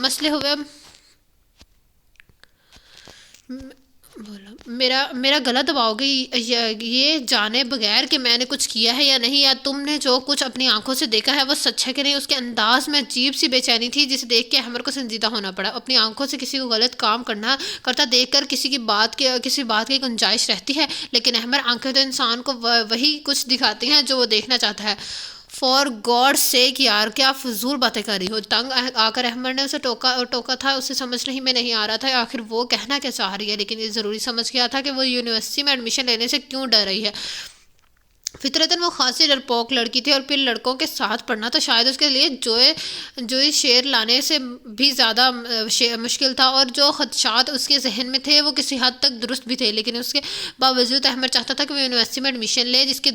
مسئلے ہوئے بولا میرا گلا دباؤ گے یہ جانے بغیر کہ میں نے کچھ کیا ہے یا نہیں، یا تم نے جو کچھ اپنی آنکھوں سے دیکھا ہے وہ سچ ہے کہ نہیں۔ اس کے انداز میں عجیب سی بے چینی تھی جسے دیکھ کے احمر کو سنجیدہ ہونا پڑا۔ اپنی آنکھوں سے کسی کو غلط کام کرتا دیکھ کر کسی بات کی گنجائش رہتی ہے، لیکن احمر آنکھیں تو انسان کو وہی کچھ دکھاتی ہیں جو وہ دیکھنا چاہتا ہے۔ فار گاڈ سیک یار، کیا فضول باتیں کر رہی ہو۔ تنگ آ کر احمد نے اسے ٹوکا تھا۔ اسے سمجھ نہیں آ رہا تھا آخر وہ کہنا کیا چاہ رہی ہے، لیکن یہ ضروری سمجھ گیا تھا کہ وہ یونیورسٹی میں ایڈمیشن لینے سے کیوں ڈر رہی ہے۔ فطرتاً وہ خاصی ڈرپوک لڑکی تھی اور پھر لڑکوں کے ساتھ پڑھنا تو شاید اس کے لیے جوئی شعر لانے سے بھی زیادہ مشکل تھا، اور جو خدشات اس کے ذہن میں تھے وہ کسی حد تک درست بھی تھے، لیکن اس کے باوجود احمد چاہتا تھا کہ وہ یونیورسٹی میں ایڈمیشن لے، اس کی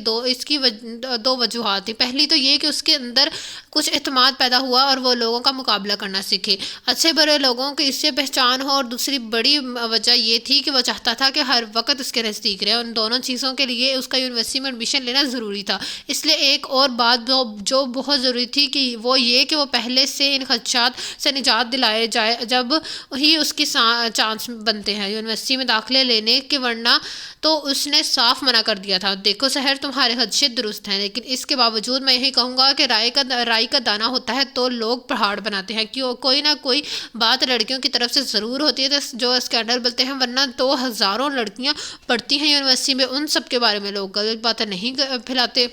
دو وجوہات تھیں۔ پہلی تو یہ کہ اس کے اندر کچھ اعتماد پیدا ہوا اور وہ لوگوں کا مقابلہ کرنا سیکھے، اچھے برے لوگوں کی اس سے پہچان ہو، اور دوسری بڑی وجہ یہ تھی کہ وہ چاہتا تھا کہ ہر وقت اس کے نزدیک رہے۔ ان دونوں چیزوں کے لیے اس کا یونیورسٹی میں ایڈمیشن لینا ضروری تھا۔ اس لیے ایک اور بات جو بہت ضروری تھی کہ وہ یہ کہ وہ پہلے سے ان خدشات سے نجات دلائے جائے جب ہی اس کی چانس بنتے ہیں یونیورسٹی میں داخلے لینے کے، ورنہ تو اس نے صاف منع کر دیا تھا۔ دیکھو سحر، تمہارے خدشے درست ہیں، لیکن اس کے باوجود میں یہی کہوں گا کہ رائی کا دانہ ہوتا ہے تو لوگ پہاڑ بناتے ہیں۔ کوئی نہ کوئی بات لڑکیوں کی طرف سے ضرور ہوتی ہے جو اسکینڈل بنتے ہیں، ورنہ تو ہزاروں لڑکیاں پڑھتی ہیں یونیورسٹی میں، ان سب کے بارے میں لوگ غلط باتیں نہیں پھیلاتے۔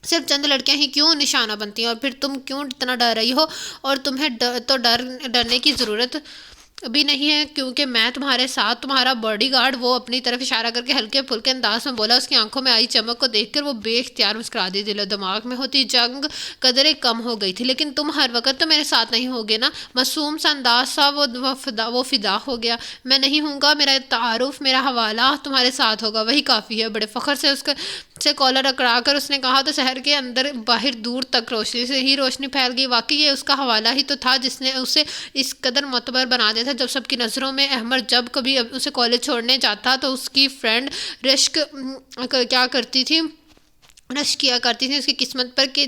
صرف چند لڑکیاں ہی کیوں نشانہ بنتی ہیں، اور پھر تم کیوں اتنا ڈر رہی ہو؟ اور تمہیں تو ڈرنے کی ضرورت بھی نہیں ہے، کیونکہ میں تمہارے ساتھ تمہارا باڈی گارڈ۔ وہ اپنی طرف اشارہ کر کے ہلکے پھلکے انداز میں بولا۔ اس کی آنکھوں میں آئی چمک کو دیکھ کر وہ بے اختیار مسکرا دی۔ دل و دماغ میں ہوتی جنگ قدرے کم ہو گئی تھی۔ لیکن تم ہر وقت تو میرے ساتھ نہیں ہوگے نا؟ معصوم سا انداز سا وہ فدا ہو گیا۔ میں نہیں ہوں گا، میرا تعارف، میرا حوالہ تمہارے ساتھ ہوگا، وہی کافی ہے۔ بڑے فخر سے کالر اکڑا کر اس نے کہا تو شہر کے اندر باہر دور تک روشنی سے ہی روشنی پھیل گئی۔ واقعی یہ اس کا حوالہ ہی تو تھا جس نے اسے اس قدر معتبر بنا دیا تھا۔ جب سب کی نظروں میں احمد جب کبھی اسے کالج چھوڑنے جاتا تو اس کی فرینڈ رشک کیا کرتی تھی اس کی قسمت پر کہ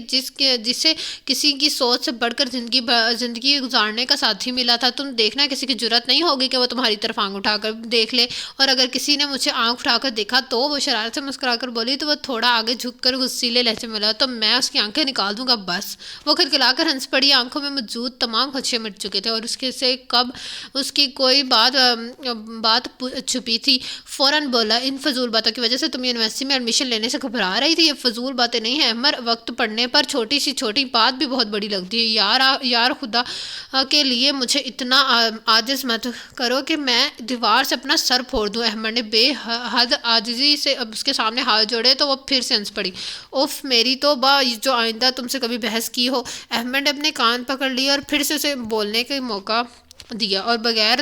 جسے کسی کی سوچ سے بڑھ کر زندگی گزارنے کا ساتھی ملا تھا۔ تم دیکھنا کسی کی جرات نہیں ہوگی کہ وہ تمہاری طرف آنکھ اٹھا کر دیکھ لے، اور اگر کسی نے مجھے آنکھ اٹھا کر دیکھا تو وہ شرارت سے مسکرا کر بولی تو وہ تھوڑا آگے جھک کر غصیلے لہجے میں بولا تو میں اس کی آنکھیں نکال دوں گا بس۔ وہ کھلکھلا کر ہنس پڑی۔ آنکھوں میں موجود تمام خدشے مٹ چکے تھے اور اس کے سے کب اس کی کوئی بات چھپی تھی۔ فوراً بولا ان فضول باتوں کی وجہ سے تم یونیورسٹی میں ایڈمیشن لینے سے گھبرا رہی تھی؟ یہ فضول باتیں نہیں ہیں عمر، وقت پڑنے پر چھوٹی بات بھی بہت بڑی لگتی ہے۔ یار خدا کے لیے مجھے اتنا عاجز مت کرو کہ میں دیوار سے اپنا سر پھوڑ دوں۔ احمد نے بے حد عاجزی سے اس کے سامنے ہاتھ جوڑے تو وہ پھر سے ہنس پڑی۔ اوف میری توبہ، جو آئندہ تم سے کبھی بحث کی ہو۔ احمد نے اپنے کان پکڑ لیے اور پھر سے اسے بولنے کا موقع دیا اور بغیر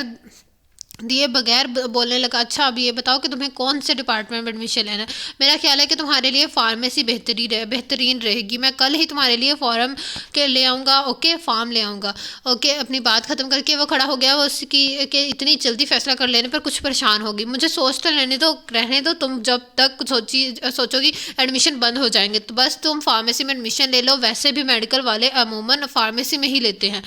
بولنے لگا اچھا اب یہ بتاؤ کہ تمہیں کون سے ڈپارٹمنٹ میں ایڈمیشن لینا ہے؟ میرا خیال ہے کہ تمہارے لیے فارمیسی بہترین رہے گی۔ میں کل ہی تمہارے لیے فارم لے آؤں گا۔ فارم لے آؤں گا۔ اپنی بات ختم کر کے وہ کھڑا ہو گیا۔ وہ اس کی کہ اتنی جلدی فیصلہ کر لینے پر کچھ پریشان ہوگی۔ مجھے سوچتے رہنے دو، تم جب تک سوچو گی ایڈمیشن بند ہو جائیں گے، تو بس تم فارمیسی میں ایڈمیشن لے لو۔ ویسے بھی میڈیکل والے عموماً فارمیسی میں ہی لیتے ہیں۔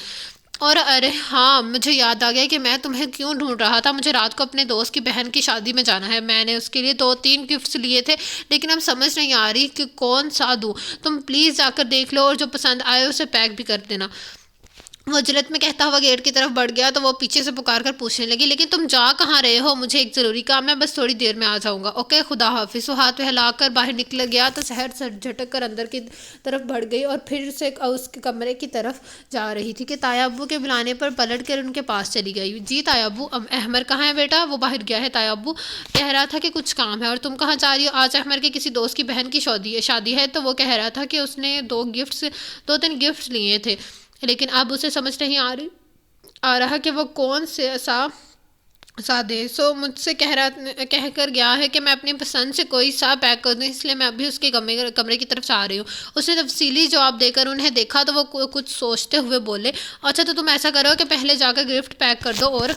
اور ارے ہاں، مجھے یاد آ گیا کہ میں تمہیں کیوں ڈھونڈ رہا تھا۔ مجھے رات کو اپنے دوست کی بہن کی شادی میں جانا ہے۔ میں نے اس کے لیے 2-3 گفٹس لیے تھے، لیکن اب سمجھ نہیں آ رہی کہ کون سا دوں۔ تم پلیز جا کر دیکھ لو اور جو پسند آئے اسے پیک بھی کر دینا۔ وہ جلد میں کہتا ہوا گیٹ کی طرف بڑھ گیا تو وہ پیچھے سے پکار کر پوچھنے لگی لیکن تم جا کہاں رہے ہو؟ مجھے ایک ضروری کام ہے، بس تھوڑی دیر میں آ جاؤں گا۔ اوکے، خدا حافظ۔ وہ ہاتھ ہلا کر باہر نکل گیا تو سحر جھٹک کر اندر کی طرف بڑھ گئی اور پھر سے اس کے کمرے کی طرف جا رہی تھی کہ تایا ابو کے بلانے پر پلٹ کر ان کے پاس چلی گئی۔ جی تایا ابو، احمد کہاں ہے بیٹا؟ وہ باہر گیا ہے، تایا ابو کہہ رہا تھا کہ کچھ کام ہے۔ اور تم کہاں جا رہی ہو؟ آج احمد کے کسی دوست کی بہن کی شادی ہے تو وہ کہہ رہا تھا کہ اس نے 2-3 گفٹس لیے تھے، لیکن اب اسے سمجھ نہیں آ رہا کہ وہ کون سا دے۔ سو مجھ سے کہہ کر گیا ہے کہ میں اپنی پسند سے کوئی سا پیک کر دوں، اس لیے میں ابھی اس کے کمرے کی طرف آ رہی ہوں۔ اس نے تفصیلی جواب دے کر انہیں دیکھا تو وہ کچھ سوچتے ہوئے بولے اچھا تو تم ایسا کرو کہ پہلے جا کر گفٹ پیک کر دو اور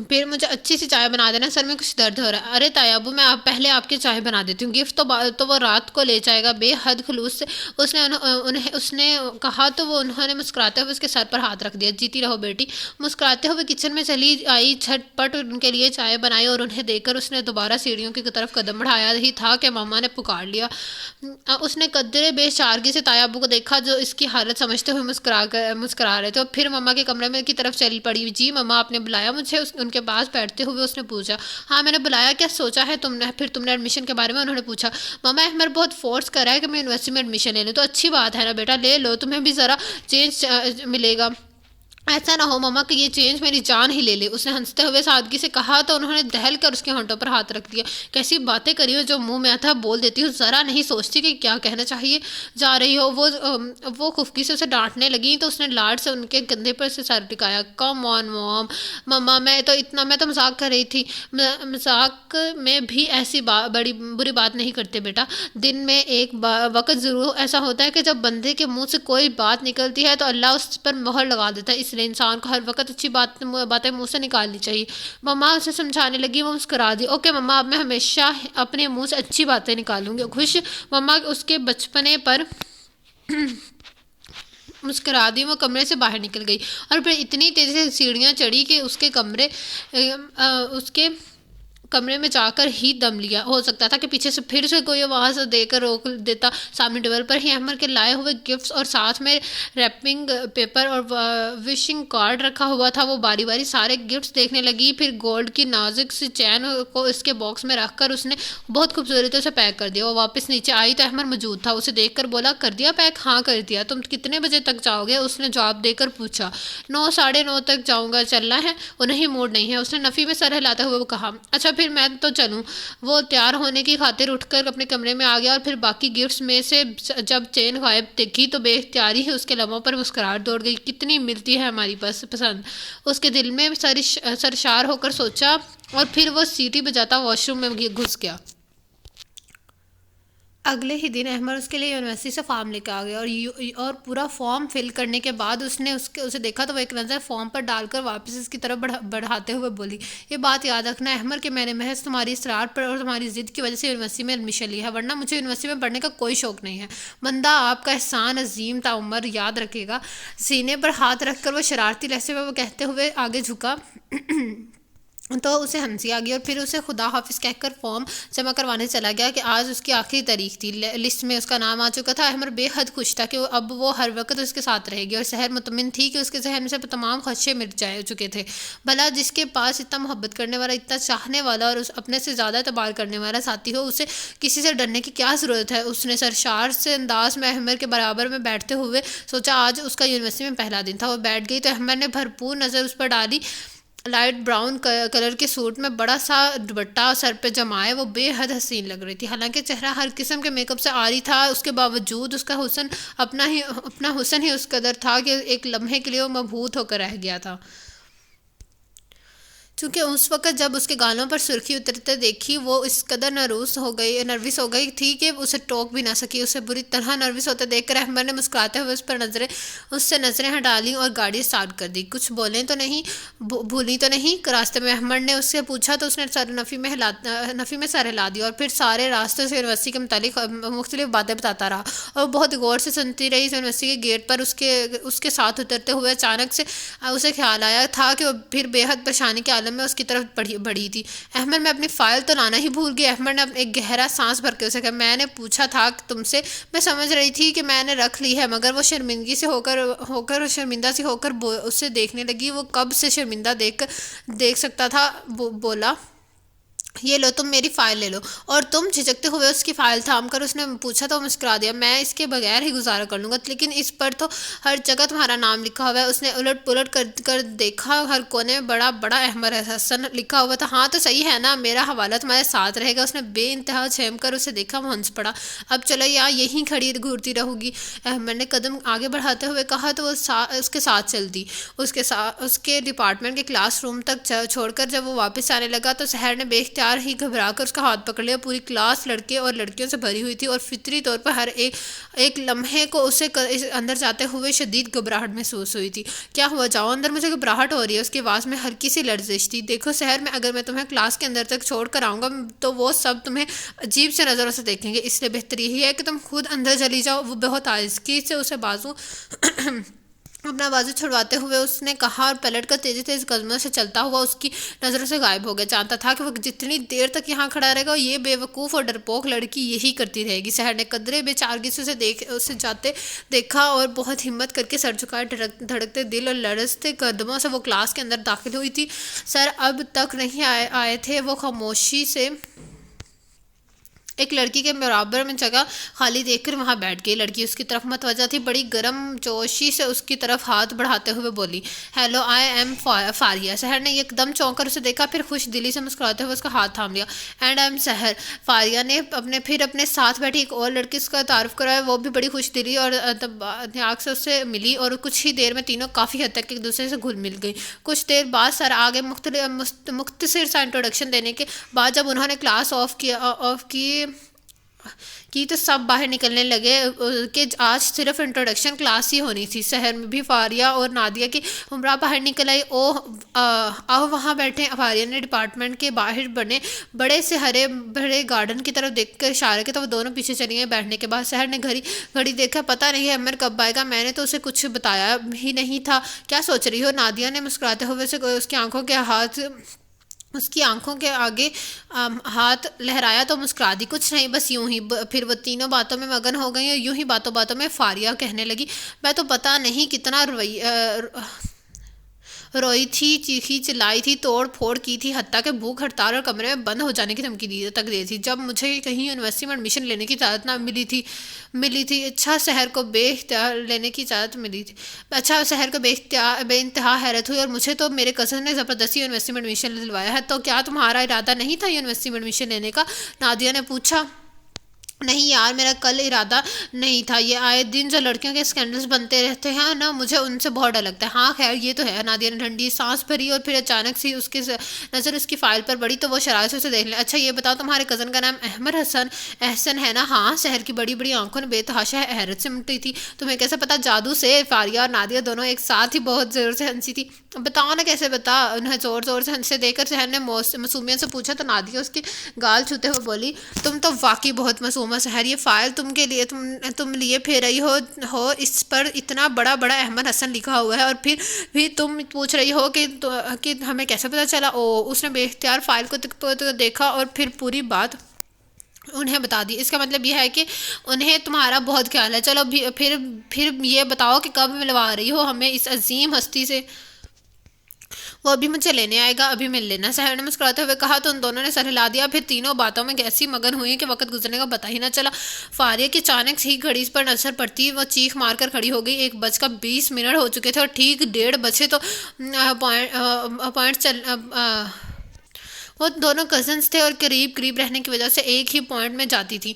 پھر مجھے اچھی سی چائے بنا دینا، سر میں کچھ درد ہو رہا ہے۔ ارے تایا ابو میں پہلے آپ کی چائے بنا دیتی ہوں، گفٹ تو وہ رات کو لے جائے گا۔ بے حد خلوص سے اس نے کہا تو انہوں نے مسکراتے ہوئے اس کے سر پر ہاتھ رکھ دیا۔ جیتی رہو بیٹی۔ مسکراتے ہوئے کچن میں چلی آئی، جھٹ پٹ ان کے لیے چائے بنائی اور انہیں دیکھ کر اس نے دوبارہ سیڑھیوں کی طرف قدم بڑھایا ہی تھا کہ ماما نے پکار لیا۔ اس نے قدرے بے شارگی سے تایا ابو کو دیکھا جو اس کی حالت سمجھتے ہوئے مسکرا رہے تھے، اور پھر ماما کے کمرے میں کی طرف چلی پڑی۔ جی ماما آپ نے بلایا مجھے؟ ان کے پاس بیٹھتے ہوئے اس نے پوچھا۔ ہاں میں نے بلایا، کیا سوچا ہے تم نے؟ پھر تم نے ایڈمیشن کے بارے میں؟ انہوں نے پوچھا۔ ماما احمد بہت فورس کر رہا ہے کہ میں یونیورسٹی میں ایڈمیشن لے لوں، تو اچھی بات ہے نا بیٹا، لے لو، تمہیں بھی ذرا چینج ملے گا۔ ایسا نہ ہو ماما کہ یہ چینج میری جان ہی لے لے، اس نے ہنستے ہوئے سادگی سے کہا تو انہوں نے دہل کر اس کے ہونٹوں پر ہاتھ رکھ دیا۔ کیسی باتیں کری ہو جو منہ میں آتا بول دیتی ہو، ذرا نہیں سوچتی کہ کیا کہنا چاہیے جا رہی ہو۔ وہ خفگی سے اسے ڈانٹنے لگی تو اس نے لاڈ سے ان کے کندھے پر سے سر ٹکایا۔ کم آن موم، ماما میں تو مذاق کر رہی تھی۔ مذاق میں بھی ایسی بڑی بری بات نہیں کرتے بیٹا، دن میں ایک وقت ضرور ایسا ہوتا ہے کہ جب بندے کے منہ سے کوئی بات نکلتی ہے تو اللہ اس پر مہر لگا دیتا ہے، اس لیے انسان کو ہر وقت اچھی باتیں منہ سے نکالنی چاہیے۔ ماما اسے سمجھانے لگی، وہ مسکرا دی۔ اوکے ماما، اب میں ہمیشہ اپنے منہ سے اچھی باتیں نکالوں گی۔ خوش ماما اس کے بچپنے پر مسکرا دی، وہ کمرے سے باہر نکل گئی اور پھر اتنی تیزی سے سیڑھیاں چڑھی کہ اس کے کمرے میں جا کر ہی دم لیا۔ ہو سکتا تھا کہ پیچھے سے پھر سے کوئی آواز دے کر روک دیتا۔ سامنے ٹیبل پر ہی احمد کے لائے ہوئے گفٹس اور ساتھ میں ریپنگ پیپر اور وشنگ کارڈ رکھا ہوا تھا۔ وہ باری باری سارے گفٹس دیکھنے لگی، پھر گولڈ کی نازک سی چین کو اس کے باکس میں رکھ کر اس نے بہت خوبصورتی سے پیک کر دیا۔ وہ واپس نیچے آئی تو احمد موجود تھا، اسے دیکھ کر بولا، کر دیا پیک؟ ہاں کر دیا۔ تم کتنے بجے تک جاؤ گے؟ اس نے جواب دے کر پوچھا۔ 9 ساڑھے 9 تک جاؤں گا، چلنا ہے؟ وہ نہیں، موڈ نہیں ہے، اس نے نفی میں سر ہلاتے ہوئے کہا۔ اچھا پھر میں تو چلوں۔ وہ تیار ہونے کی خاطر اٹھ کر اپنے کمرے میں آ گیا اور پھر باقی گفٹس میں سے جب چین غائب دیکھی تو بے اختیاری ہی اس کے لبوں پر مسکراہٹ دوڑ گئی۔ کتنی ملتی ہے ہماری پسند، اس کے دل میں سرشار ہو کر سوچا، اور پھر وہ سیٹی بجاتا واش روم میں گھس گیا۔ اگلے ہی دن احمد اس کے لیے یونیورسٹی سے فارم لے کے آ گیا اور پورا فارم فل کرنے کے بعد اس نے اسے دیکھا تو وہ ایک نظر فارم پر ڈال کر واپس اس کی طرف بڑھاتے ہوئے بولی، یہ بات یاد رکھنا احمد کہ میں نے محض تمہاری اصرار پر اور تمہاری ضد کی وجہ سے یونیورسٹی میں ایڈمیشن لی ہے، ورنہ مجھے یونیورسٹی میں پڑھنے کا کوئی شوق نہیں ہے۔ بندہ آپ کا احسان عظیم تعمر یاد رکھے گا۔ سینے پر ہاتھ رکھ کر وہ شرارتی لہجے میں وہ کہتے ہوئے آگے جھکا تو اسے ہنسی آ گئی اور پھر اسے خدا حافظ کہہ کر فارم جمع کروانے چلا گیا کہ آج اس کی آخری تاریخ تھی۔ لسٹ میں اس کا نام آ چکا تھا۔ احمد بے حد خوش تھا کہ اب وہ ہر وقت اس کے ساتھ رہے گی، اور سحر مطمئن تھی کہ اس کے ذہن سے تمام خدشے مٹ چکے تھے۔ بھلا جس کے پاس اتنا محبت کرنے والا، اتنا چاہنے والا اور اپنے سے زیادہ اعتبار کرنے والا ساتھی ہو، اسے کسی سے ڈرنے کی کیا ضرورت ہے؟ اس نے سرشار سے انداز میں احمد کے برابر میں بیٹھتے ہوئے سوچا، آج اس کا یونیورسٹی میں پہلا دن تھا۔ وہ بیٹھ گئی تو احمد نے بھرپور نظر اس پر ڈالی۔ لائٹ براؤن کلر کے سوٹ میں بڑا سا دوپٹہ سر پہ جمائے وہ بے حد حسین لگ رہی تھی۔ حالانکہ چہرہ ہر قسم کے میک اپ سے عاری تھا، اس کے باوجود اس کا حسن اپنا حسن ہی اس قدر تھا کہ ایک لمحے کے لیے وہ مبہوت ہو کر رہ گیا تھا۔ چونکہ اس وقت جب اس کے گالوں پر سرخی اترتے دیکھی وہ اس قدر نروس ہو گئی تھی کہ اسے ٹوک بھی نہ سکی۔ اسے بری طرح نروس ہوتے دیکھ کر احمد نے مسکراتے ہوئے اس سے نظریں ہٹا لیں اور گاڑی سٹارٹ کر دی۔ کچھ بولیں تو نہیں، بھولی تو نہیں؟ راستے میں احمد نے اس سے پوچھا تو اس نے نفی میں سر ہلا دیا اور پھر سارے راستے سے یونیورسٹی کے متعلق مختلف باتیں بتاتا رہا اور بہت غور سے سنتی رہی۔ یونیورسٹی کے گیٹ پر اس کے ساتھ اترتے ہوئے اچانک سے اسے خیال آیا تھا کہ وہ پھر بے حد پریشانی کے عالم میں اس کی طرف بڑھی تھی۔ احمد میں اپنی فائل تو لانا ہی بھول گئی۔ احمد نے ایک گہرا سانس بھر کے اسے کہا، میں نے پوچھا تھا تم سے، میں سمجھ رہی تھی کہ میں نے رکھ لی ہے، مگر وہ شرمندہ سی ہو کر اسے دیکھنے لگی۔ وہ کب سے شرمندہ دیکھ سکتا تھا۔ بولا، یہ لو تم میری فائل لے لو۔ اور تم؟ جھجکتے ہوئے اس کی فائل تھام کر اس نے پوچھا تو وہ مسکرا دیا، میں اس کے بغیر ہی گزارا کر لوں گا، لیکن اس پر تو ہر جگہ تمہارا نام لکھا ہوا ہے۔ اس نے الٹ پلٹ کر دیکھا، ہر کونے میں بڑا احمد حسن لکھا ہوا تھا۔ ہاں تو صحیح ہے نا، میرا حوالہ تمہارے ساتھ رہے گا۔ اس نے بے انتہا چھیم کر اسے دیکھا، وہ ہنس پڑا۔ اب چلو یہیں کھڑی گھورتی رہو گی؟ احمد نے قدم آگے بڑھاتے ہوئے کہا تو وہ اس کے ساتھ چل دی۔ اس کے ڈپارٹمنٹ کے کلاس روم تک چھوڑ کر جب وہ واپس آنے لگا تو سحر نے بے اختیار اختیار ہی گھبرا کر اس کا ہاتھ پکڑ لیا۔ پوری کلاس لڑکے اور لڑکیوں سے بھری ہوئی تھی اور فطری طور پر ہر ایک لمحے کو اسے اندر جاتے ہوئے شدید گھبراہٹ محسوس ہوئی تھی۔ کیا ہوا؟ جاؤ اندر، مجھے گھبراہٹ ہو رہی ہے۔ اس کی آواز میں ہلکی سی لرزش تھی۔ دیکھو سحر، میں اگر میں تمہیں کلاس کے اندر تک چھوڑ کر آؤں گا تو وہ سب تمہیں عجیب سے نظروں سے دیکھیں گے، اس لیے بہتر یہی ہے کہ تم خود اندر چلی جاؤ۔ وہ بہت آہستگی سے اسے اپنا بازو چھڑواتے ہوئے اس نے کہا اور پلٹ کر تیزی تیز قدموں سے چلتا ہوا اس کی نظروں سے غائب ہو گیا۔ جانتا تھا کہ وہ جتنی دیر تک یہاں کھڑا رہے گا یہ بے وقوف اور ڈرپوک لڑکی یہی کرتی رہے گی۔ سحر نے قدرے بے چارگی سے اسے جاتے دیکھا اور بہت ہمت کر کے سر جھکائے، دھڑکتے دل اور لرزتے قدموں سے وہ کلاس کے اندر داخل ہوئی تھی۔ سر اب تک نہیں آئے تھے۔ وہ خاموشی سے ایک لڑکی کے برابر میں جگہ خالی دیکھ کر وہاں بیٹھ گئی۔ لڑکی اس کی طرف متوجہ تھی، بڑی گرم جوشی سے اس کی طرف ہاتھ بڑھاتے ہوئے بولی، ہیلو، آئی ایم فاریہ۔ سحر نے ایک دم چونک کر اسے دیکھا، پھر خوش دلی سے مسکراتے ہوئے اس کا ہاتھ تھام لیا۔ اینڈ آئی ایم سحر۔ فاریہ نے پھر اپنے ساتھ بیٹھی ایک اور لڑکی اس کا تعارف کرایا، وہ بھی بڑی خوش دلی اور اتناق سے اس سے ملی اور کچھ ہی دیر میں تینوں کافی حد تک ایک دوسرے سے گھل مل گئی۔ کچھ دیر بعد سر آگے مختصر سا انٹروڈکشن دینے کے بعد جب انہوں نے کلاس آف کی تو سب باہر نکلنے لگے کہ آج صرف انٹروڈکشن کلاس ہی ہونی تھی۔ شہر میں بھی فاریہ اور نادیہ کی ہمراہ باہر نکل آئی۔ آؤ وہاں بیٹھے۔ فاریہ نے ڈپارٹمنٹ کے باہر بنے بڑے سے ہرے بھرے گارڈن کی طرف دیکھ کر اشارہ کیا تو وہ دونوں پیچھے چلی گئے۔ بیٹھنے کے بعد شہر نے گھڑی دیکھا، پتہ نہیں عمر کب آئے گا، میں نے تو اسے کچھ بتایا ہی نہیں تھا۔ کیا سوچ رہی ہو؟ نادیہ نے مسکراتے ہوئے اس کی آنکھوں کے آگے ہاتھ لہرایا تو مسکرا دی۔ کچھ نہیں، بس یوں ہی۔ پھر وہ تینوں باتوں میں مگن ہو گئی اور یوں ہی باتوں میں فاریہ کہنے لگی، میں تو پتہ نہیں کتنا روئی تھی، چیخی چلائی تھی، توڑ پھوڑ کی تھی، حتیٰ کہ بھوک ہڑتال اور کمرے میں بند ہو جانے کی دھمکی تک دی تھی جب مجھے کہیں یونیورسٹی میں ایڈمیشن لینے کی اجازت نہ ملی تھی۔ اچھا، شہر کو بے اختیار لینے کی اجازت ملی تھی۔ اچھا، شہر کو بے انتہا حیرت ہوئی، اور مجھے تو میرے کزن نے زبردستی یونیورسٹی میں ایڈمیشن دلوایا ہے۔ تو کیا تمہارا ارادہ نہیں تھا یونیورسٹی میں ایڈمیشن لینے کا؟ نادیہ نے پوچھا۔ نہیں یار، میرا کل ارادہ نہیں تھا۔ یہ آئے دن جو لڑکیوں کے اسکینڈلز بنتے رہتے ہیں نا، مجھے ان سے بہت ڈر لگتا ہے۔ ہاں خیر، یہ تو ہے۔ نادیہ نے ٹھنڈی سانس بھری اور پھر اچانک سی اس کی نظر اس کی فائل پر پڑی تو وہ شرارت سے اسے دیکھ لیا۔ اچھا یہ بتاؤ، تمہارے کزن کا نام احسن ہے نا؟ ہاں۔ شہر کی بڑی بڑی آنکھوں نے بے تحاشا حیرت سے مٹی تھی۔ تمہیں کیسے پتا؟ جادو سے۔ فاریہ اور نادیہ دونوں ایک ساتھ ہی بہت زور سے ہنسی تھی۔ بتاؤ نا کیسے بتا؟ انہیں زور سے ہنستے دیکھ کر شہر نے معصومیت سے پوچھا تو نادیہ اس کی گال چھوتے ہوئے بولی، تم تو واقعی بہت معصوم ہو شہر۔ یہ فائل تم لیے پھر رہی ہو، اس پر اتنا بڑا احمد حسن لکھا ہوا ہے، اور پھر تم پوچھ رہی ہو کہ ہمیں کیسے پتا چلا؟ اس نے بے اختیار فائل کو دیکھا اور پھر پوری بات انہیں بتا دی۔ اس کا مطلب یہ ہے کہ انہیں تمہارا بہت خیال ہے۔ چلو پھر یہ بتاؤ کہ کب ملوا رہی ہو ہمیں اس عظیم ہستی سے؟ وہ ابھی مجھے لینے آئے گا، ابھی مل لینا، شہر نے مسکراتے ہوئے کہا تو ان دونوں نے سر ہلا دیا۔ پھر تینوں باتوں میں ایسی مگن ہوئی کہ وقت گزرنے کا پتہ ہی نہ چلا۔ فاریہ کی اچانک ہی گھڑی پر نظر پڑتی وہ چیخ مار کر کھڑی ہو گئی۔ 1:20 ہو چکے تھے اور ٹھیک 1:30 تو پوائنٹ وہ دونوں کزنز تھے اور قریب رہنے کی وجہ سے ایک ہی پوائنٹ میں جاتی تھی،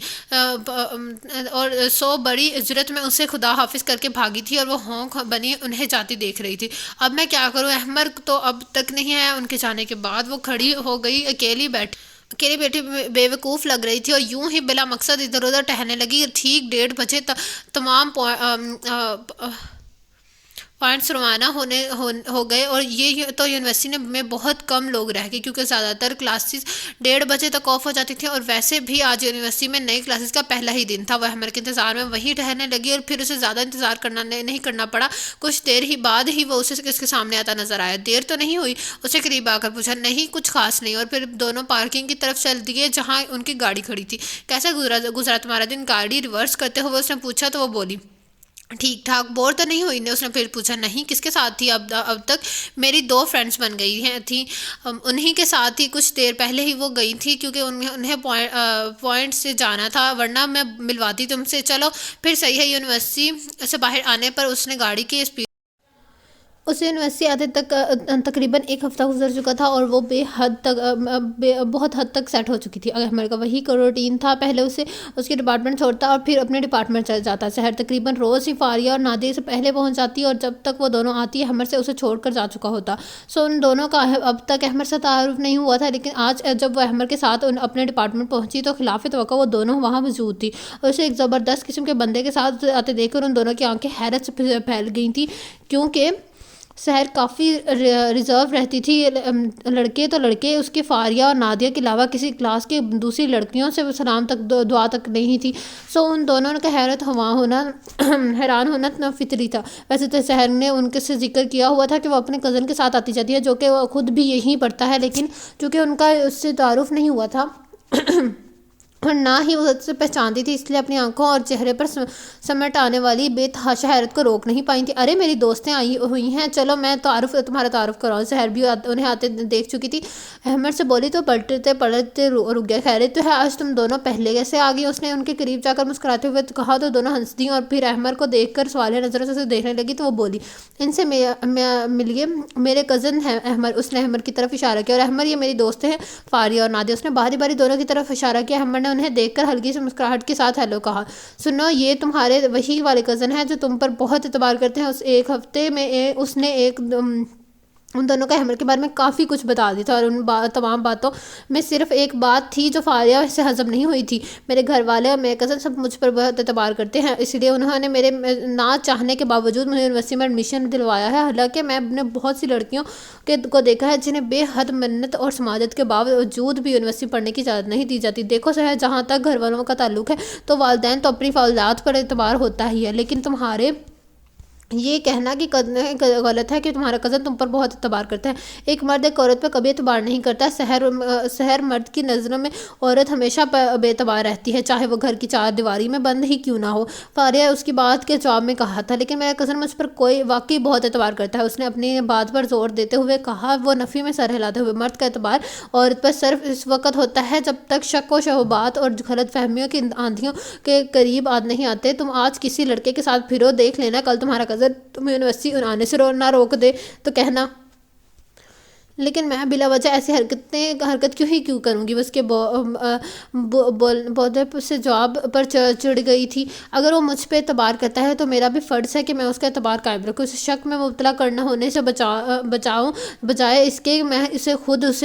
اور سو بڑی اجرت میں اسے خدا حافظ کر کے بھاگی تھی اور وہ ہونک بنی انہیں جاتی دیکھ رہی تھی۔ اب میں کیا کروں؟ احمد تو اب تک نہیں آیا۔ ان کے جانے کے بعد وہ کھڑی ہو گئی، اکیلی بیٹھی بے وقوف لگ رہی تھی اور یوں ہی بلا مقصد ادھر ادھر ٹہلنے لگی۔ ٹھیک 1:30 تمام پوائنٹس روانہ ہو گئے اور یہ تو یونیورسٹی میں بہت کم لوگ رہ گئے کیونکہ زیادہ تر کلاسز 1:30 تک آف ہو جاتی تھیں، اور ویسے بھی آج یونیورسٹی میں نئی کلاسز کا پہلا ہی دن تھا۔ وہ احمد کے انتظار میں وہیں ٹہلنے لگی اور پھر اسے زیادہ انتظار نہیں کرنا پڑا۔ کچھ دیر ہی بعد ہی وہ اسے اس کے سامنے آتا نظر آیا۔ دیر تو نہیں ہوئی؟ اسے قریب آ کر پوچھا۔ نہیں، کچھ خاص نہیں، اور پھر دونوں پارکنگ کی طرف چل دیے جہاں ان کی گاڑی کھڑی تھی۔ کیسا گزرا تمہارا دن؟ گاڑی ریورس کرتے ہوئے اس نے پوچھا تو وہ بولی، ٹھیک ٹھاک۔ بور تو نہیں ہوئی نے؟ اس نے پھر پوچھا۔ نہیں۔ کس کے ساتھ تھی اب تک؟ میری 2 فرینڈز بن گئی تھیں، انہی کے ساتھ ہی کچھ دیر پہلے ہی وہ گئی تھی کیونکہ انہیں پوائنٹ سے جانا تھا، ورنہ میں ملواتی تم سے۔ چلو پھر صحیح ہے۔ یونیورسٹی سے باہر آنے پر اس نے گاڑی کی اسپیڈ اسے یونیورسٹی آتے تک تقریباً 1 ہفتہ گزر چکا تھا اور وہ بہت حد تک سیٹ ہو چکی تھی۔ احمد کا وہی روٹین تھا، پہلے اسے اس کے ڈپارٹمنٹ چھوڑتا اور پھر اپنے ڈپارٹمنٹ چل جاتا۔ سحر تقریباً روز ہی فاریہ اور نادیہ سے پہلے پہنچ جاتی اور جب تک وہ دونوں آتی احمد سے اسے چھوڑ کر جا چکا ہوتا۔ ان دونوں کا اب تک احمد سے تعارف نہیں ہوا تھا، لیکن آج جب وہ احمد کے ساتھ اپنے ڈپارٹمنٹ پہنچی تو خلاف توقع وہ دونوں وہاں موجود تھی اور اسے ایک زبردست قسم کے بندے کے ساتھ آتے دیکھ کر ان دونوں کی آنکھیں حیرت سے پھیل گئی تھیں، کیونکہ سحر کافی ریزرو رہتی تھی۔ لڑکے تو لڑکے، اس کے فاریہ اور نادیہ کے علاوہ کسی کلاس کی دوسری لڑکیوں سے سلام تک دعا تک نہیں تھی۔ ان دونوں کا حیران ہونا فطری تھا۔ ویسے تو سحر نے ان کے سے ذکر کیا ہوا تھا کہ وہ اپنے کزن کے ساتھ آتی جاتی ہے، جو کہ وہ خود بھی یہیں پڑھتا ہے، لیکن چونکہ ان کا اس سے تعارف نہیں ہوا تھا اور نہ ہی وہ اس سے پہچانتی تھی، اس لیے اپنی آنکھوں اور چہرے پر سمٹ آنے والی بے تحاشا حیرت کو روک نہیں پائی تھی۔ ارے میری دوستیں آئی ہوئی ہیں، چلو میں تمہارا تعارف کراؤں۔ سحر بھی انہیں آتے دیکھ چکی تھی۔ احمد سے بولی تو پلٹتے رک گئے۔ خیریت تو ہے، آج تم دونوں پہلے کیسے آ گئی؟ اس نے ان کے قریب جا کر مسکراتے ہوئے کہا تو دونوں ہنس دیں اور پھر احمد کو دیکھ کر سوالیہ نظروں سے اسے دیکھنے لگی تو وہ بولی، ان سے ملیے، میرے کزن ہیں احمد۔ اس نے احمد کی طرف اشارہ کیا اور احمد یہ میری دوست ہیں فاریہ اور نادیہ۔ اس نے باری باری دونوں کی طرف اشارہ کیا۔ احمد نے انہیں دیکھ کر ہلکی سی مسکراہٹ کے ساتھ ہیلو کہا۔ سنو، یہ تمہارے وہی والے کزن ہیں جو تم پر بہت اعتبار کرتے ہیں۔ اس ایک ہفتے میں اس نے ان دونوں کا احمد کے بارے میں کافی کچھ بتا دیا تھا اور ان تمام باتوں میں صرف ایک بات تھی جو فاریہ سے ہضم نہیں ہوئی تھی۔ میرے گھر والے اور میرے کزن سب مجھ پر بہت اعتبار کرتے ہیں، اس لیے انہوں نے میرے نہ چاہنے کے باوجود مجھے یونیورسٹی میں ایڈمیشن دلوایا ہے۔ حالانکہ میں نے بہت سی لڑکیوں کو دیکھا ہے جنہیں بے حد منت اور سماجت کے باوجود بھی یونیورسٹی پڑھنے کی اجازت نہیں دی جاتی۔ دیکھو سحر، جہاں تک گھر والوں کا تعلق ہے تو والدین تو اپنی اولاد پر اعتبار ہوتا ہی ہے، لیکن تمہارے یہ کہنا کہ غلط ہے کہ تمہارا کزن تم پر بہت اعتبار کرتا ہے۔ ایک مرد ایک عورت پر کبھی اعتبار نہیں کرتا۔ سحر، مرد کی نظروں میں عورت ہمیشہ بے اعتبار رہتی ہے، چاہے وہ گھر کی چار دیواری میں بند ہی کیوں نہ ہو۔ فاریہ اس کی بات کے جواب میں کہا تھا، لیکن میرا کزن مجھ پر واقعی بہت اعتبار کرتا ہے۔ اس نے اپنی بات پر زور دیتے ہوئے کہا، وہ نفی میں سر ہلاتے ہوئے، مرد کا اعتبار عورت پر صرف اس وقت ہوتا ہے جب تک شک و شبہات اور غلط فہمیوں کی آندھیوں کے قریب نہیں آتے۔ تم آج کسی لڑکے کے ساتھ پھرو، دیکھ لینا کل تمہارا کزن تمہیں یونیورسٹی آنے سے نہ روک دے تو کہنا۔ لیکن میں بلا وجہ ایسی حرکت کیوں کروں گی؟ اس کے بودے سے جواب پر چڑھ گئی تھی۔ اگر وہ مجھ پہ اعتبار کرتا ہے تو میرا بھی فرض ہے کہ میں اس کا اعتبار قائم رکھوں، اسے شک میں مبتلا کرنا ہونے سے بچاؤں، بجائے اس کے میں اسے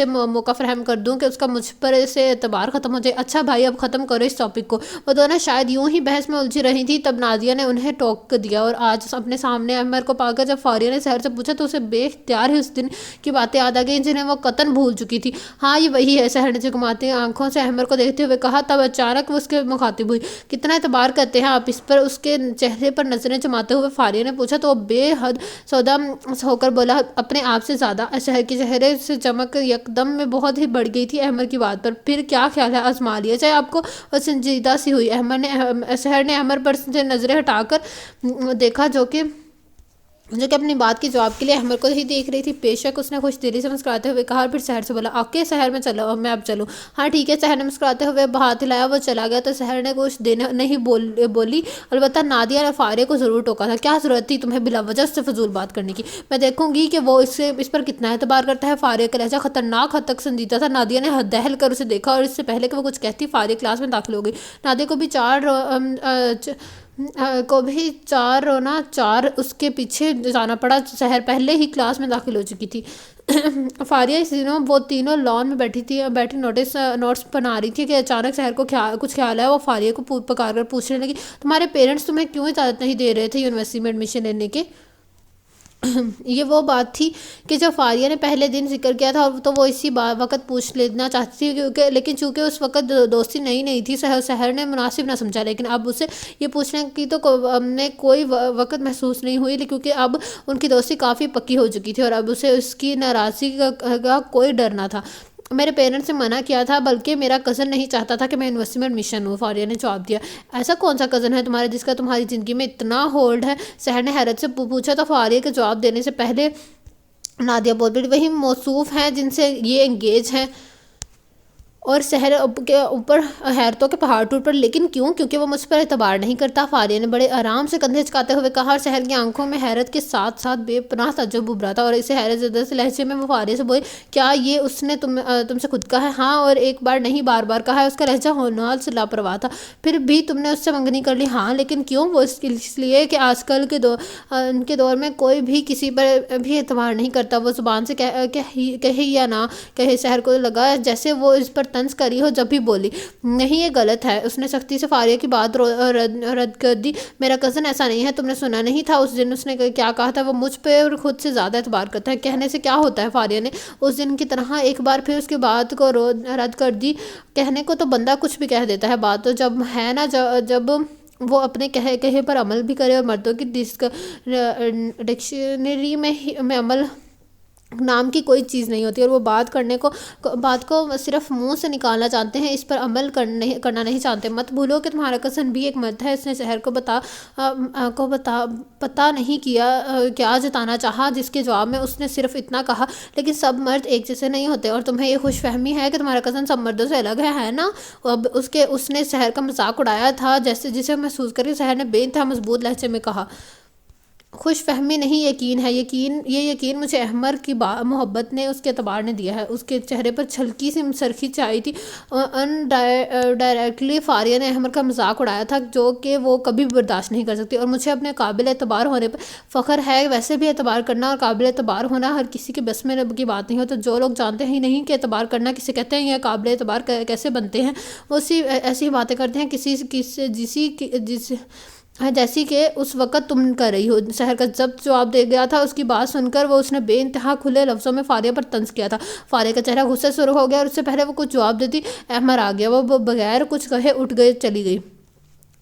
موقع فراہم کر دوں کہ اس کا مجھ پر سے اعتبار ختم ہو جائے۔ اچھا بھائی، اب ختم کرو اس ٹاپک کو۔ وہ دونوں شاید یوں ہی بحث میں الجھی رہی تھی، تب نادیہ نے انہیں ٹوک دیا اور آج اپنے سامنے احمد کو پا کر جب فاریہ نے سحر سے پوچھا تو اسے بے اختیار ہی اس دن کی باتیں یاد گئی جنہیں وہ قطعاً بھول چکی تھی۔ ہاں، یہ وہی ہے، سحر نے چکماتی آنکھوں سے احمد کو دیکھتے ہوئے کہا۔ تب اچانک وہ اس کے مخاطب ہوئی۔ کتنا اعتبار کرتے ہیں آپ اس پر؟ اس کے چہرے پر نظریں جماتے ہوئے فاریہ نے پوچھا تو وہ بے حد سودا ہو کر بولا، اپنے آپ سے زیادہ۔ سحر کے چہرے سے چمک یکدم میں بہت ہی بڑھ گئی تھی احمد کی بات پر۔ پھر کیا خیال ہے، آزما لیا جائے آپ کو؟ وہ سنجیدہ سی ہوئی۔ سحر نے احمد پر سے نظریں ہٹا کر دیکھا جو کہ اپنی بات کے جواب کے لیے احمد کو ہی دیکھ رہی تھی۔ بے شک، اس نے خوش دلی سے مسکراتے ہوئے کہا اور پھر سحر سے بولا، اوکے سحر، میں اب چلوں؟ ہاں ٹھیک ہے، سحر نے مسکراتے ہوئے ہاتھ ہلایا، وہ چلا گیا تو سحر نے کچھ نہیں بولی۔ البتہ نادیہ نے فاریہ کو ضرور ٹوکا تھا، کیا ضرورت تھی تمہیں بلا وجہ سے فضول بات کرنے کی؟ میں دیکھوں گی کہ وہ اس پر کتنا اعتبار کرتا ہے۔ فاریہ کا لہجہ خطرناک حد تک سنجیدہ تھا۔ نادیہ نے دہل کر اسے دیکھا اور اس سے پہلے کہ وہ کچھ کہتی فاریہ کلاس میں داخل ہو گئی۔ نادیہ کو بھی چار اس کے پیچھے جانا پڑا۔ سحر پہلے ہی کلاس میں داخل ہو چکی تھی۔ فاریہ اس دنوں وہ تینوں لان میں بیٹھی نوٹس بنا رہی تھی کہ اچانک سحر کو کچھ خیال آیا۔ وہ فاریہ کو پکار کر پوچھنے لگی، تمہارے پیرنٹس تمہیں کیوں اجازت نہیں دے رہے تھے یونیورسٹی میں ایڈمیشن لینے کے؟ یہ وہ بات تھی کہ جو فاریہ نے پہلے دن ذکر کیا تھا تو وہ اسی وقت پوچھ لینا چاہتی تھی، لیکن چونکہ اس وقت دوستی نئی تھی، سحر نے مناسب نہ سمجھا۔ لیکن اب اسے یہ پوچھنے کی تو کوئی وقت محسوس نہیں ہوئی، کیونکہ اب ان کی دوستی کافی پکی ہو چکی تھی اور اب اسے اس کی ناراضگی کا کوئی ڈر نہ تھا۔ میرے پیرنٹس نے منع کیا تھا، بلکہ میرا کزن نہیں چاہتا تھا کہ میں یونیورسٹی میں ایڈمیشن ہوں، فاریہ نے جواب دیا۔ ایسا کون سا کزن ہے تمہارا جس کا تمہاری زندگی میں اتنا ہولڈ ہے؟ سحر نے حیرت سے پوچھا تو فاریہ کے جواب دینے سے پہلے نادیہ بول پڑی، وہی موصوف ہیں جن سے یہ انگیج ہیں۔ اور شہر کے اوپر حیرتوں کے پہاڑ ٹوٹ پڑے، لیکن کیوں؟ کیونکہ وہ مجھ پر اعتبار نہیں کرتا۔ فاریہ نے بڑے آرام سے کندھے جھکاتے ہوئے کہا، اور شہر کی آنکھوں میں حیرت کے ساتھ ساتھ بے پناہ تعجب ابھرا تھا، اور اسے حیرت زدہ سے لہجے میں وہ فاریہ سے بولی، کیا یہ اس نے تم سے خود کہا ہے؟ ہاں، اور ایک بار نہیں بار بار کہا ہے۔ اس کا لہجہ ہونہال سے لاپرواہ تھا۔ پھر بھی تم نے اس سے منگنی کر لی؟ ہاں، لیکن کیوں؟ وہ اس لیے کہ آج کل کے دور میں کوئی بھی کسی پر بھی اعتبار نہیں کرتا، وہ زبان سے کہے یا نہ کہے۔ شہر کو لگا جیسے وہ اس پر طنز کری ہو، جب بھی بولی، نہیں، یہ غلط ہے۔ اس نے سختی سے فاریہ کی بات رد کر دی، میرا کزن ایسا نہیں ہے، تم نے سنا نہیں تھا اس دن اس نے کیا کہا تھا؟ وہ مجھ پہ خود سے زیادہ اعتبار کرتا ہے۔ کہنے سے کیا ہوتا ہے؟ فاریہ نے اس دن کی طرح ایک بار پھر اس کی بات کو رد کر دی، کہنے کو تو بندہ کچھ بھی کہہ دیتا ہے، بات تو جب ہے نا جب وہ اپنے کہے پر عمل بھی کرے۔ اور مردوں کی ڈکشنری میں عمل نام کی کوئی چیز نہیں ہوتی، اور وہ بات کو صرف منہ سے نکالنا جانتے ہیں، اس پر عمل کرنا نہیں جانتے۔ مت بھولو کہ تمہارا کزن بھی ایک مرد ہے۔ اس نے شہر کو پتہ نہیں کیا جتانا چاہا، جس کے جواب میں اس نے صرف اتنا کہا، لیکن سب مرد ایک جیسے نہیں ہوتے، اور تمہیں یہ خوش فہمی ہے کہ تمہارا کزن سب مردوں سے الگ ہے نا؟ اب اس نے شہر کا مذاق اڑایا تھا، جسے محسوس کر کے شہر نے بے انتہا مضبوط لہجے میں کہا، خوش فہمی نہیں، یقین ہے۔ یہ یقین مجھے احمر کی محبت نے، اس کے اعتبار نے دیا ہے۔ اس کے چہرے پر چھلکی سی سرخی چھائی تھی۔ ڈائریکٹلی فاریہ نے احمر کا مذاق اڑایا تھا، جو کہ وہ کبھی بھی برداشت نہیں کر سکتی، اور مجھے اپنے قابل اعتبار ہونے پر فخر ہے۔ ویسے بھی اعتبار کرنا اور قابل اعتبار ہونا ہر کسی کے بس میں کی بات نہیں ہوتی۔ جو لوگ جانتے ہی نہیں کہ اعتبار کرنا کسے کہتے ہیں یا قابل اعتبار کیسے بنتے ہیں، وہ ایسی باتیں کرتے ہیں جیسی کہ اس وقت تم کر رہی ہو۔ شہر کا ضبط جواب دے گیا تھا۔ اس کی بات سن کر اس نے بے انتہا کھلے لفظوں میں فاریہ پر طنز کیا تھا۔ فاریہ کا چہرہ غصے سے سرخ ہو گیا، اور اس سے پہلے وہ کچھ جواب دیتی احمر آ گیا۔ وہ بغیر کچھ کہے اٹھ چلی گئی۔